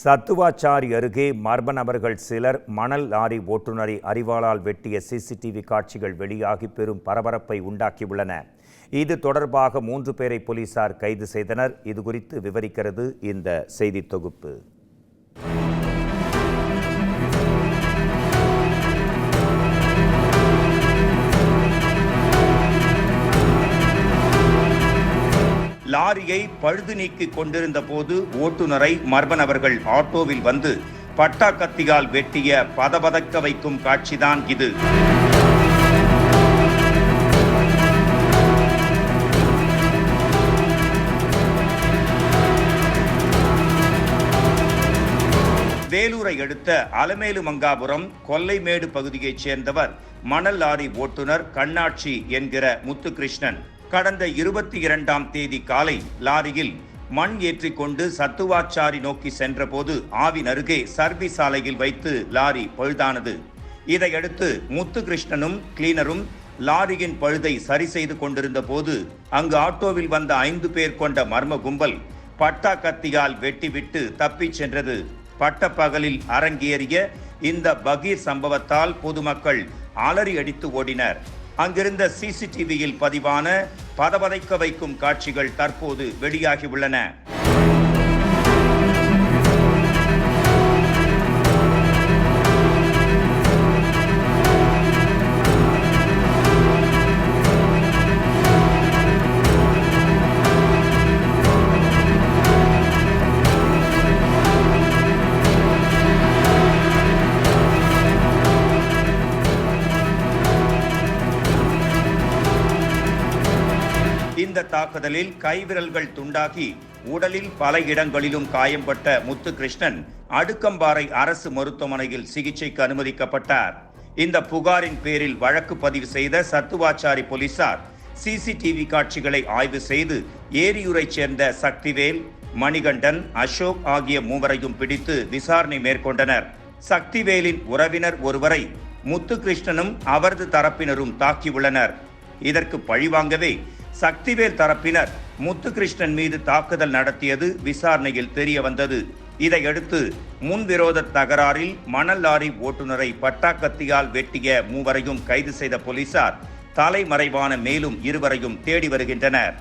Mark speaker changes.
Speaker 1: சத்துவாச்சாரி அருகே மர்ம நபர்கள் சிலர் மணல் லாரி ஓட்டுநரை அரிவாளால் வெட்டிய சிசிடிவி காட்சிகள் வெளியாகி பெரும் பரபரப்பை உண்டாக்கியுள்ளன. இது தொடர்பாக 3 பேரை போலீசார் கைது செய்தனர். இதுகுறித்து விவரிக்கிறது இந்த செய்தி தொகுப்பு.
Speaker 2: லாரியை பழுது நீக்கி கொண்டிருந்த போது ஓட்டுநரை மர்ம நபர்கள் ஆட்டோவில் வந்து பட்டா கத்தியால் வெட்டிய பதபதக்க வைக்கும் காட்சிதான் இது. வேலூரை அடுத்த அலமேலு மங்காபுரம் கொல்லைமேடு பகுதியைச் சேர்ந்தவர் மணல் லாரி ஓட்டுநர் கண்ணாட்சி என்கிற முத்துகிருஷ்ணன். கடந்த 22ஆம் தேதி காலை லாரியில் மண் ஏற்றிக்கொண்டு சத்துவாச்சாரி நோக்கி சென்றபோது ஆவின் அருகே சர்வீஸ் சாலையில் வைத்து லாரி பழுதானது. இதையடுத்து முத்துகிருஷ்ணனும் கிளீனரும் லாரியின் பழுதை சரி செய்து கொண்டிருந்த போது அங்கு ஆட்டோவில் வந்த 5 பேர் கொண்ட மர்ம கும்பல் பட்டா கத்தியால் வெட்டிவிட்டு தப்பிச் சென்றது. பட்டப்பகலில் அரங்கேறிய இந்த பகீர் சம்பவத்தால் பொதுமக்கள் அலறி அடித்து ஓடினர். அங்கிருந்த சிசிடிவியில் பதிவான பதபதைக்க வைக்கும் காட்சிகள் தற்போது வெளியாகியுள்ளன. இந்த தாக்குதலில் கைவிரல்கள் துண்டாகி உடலில் பல இடங்களிலும் காயம்பட்ட முத்துகிருஷ்ணன் அடுக்கம்பாறை அரசு மருத்துவமனையில் சிகிச்சைக்கு அனுமதிக்கப்பட்டார். இந்த புகாரின் பேரில் வழக்கு பதிவு செய்த சத்துவாச்சாரி போலீசார் சிசிடிவி காட்சிகளை ஆய்வு செய்து ஏரியூரை சேர்ந்த சக்திவேல், மணிகண்டன், அசோக் ஆகிய 3வரையும் பிடித்து விசாரணை மேற்கொண்டனர். சக்திவேலின் உறவினர் ஒருவரை முத்துகிருஷ்ணனும் அவரது தரப்பினரும் தாக்கியுள்ளனர். இதற்கு பழிவாங்கவே சக்திவேல் தரப்பினர் முத்துகிருஷ்ணன் மீது தாக்குதல் நடத்தியது விசாரணையில் தெரிய வந்தது. இதையடுத்து முன்விரோத தகராறில் மணல் லாரி ஓட்டுநரை பட்டா கத்தியால் வெட்டிய 3வரையும் கைது செய்த போலீசார் தலைமறைவான மேலும் 2வரையும் தேடி வருகின்றனர்.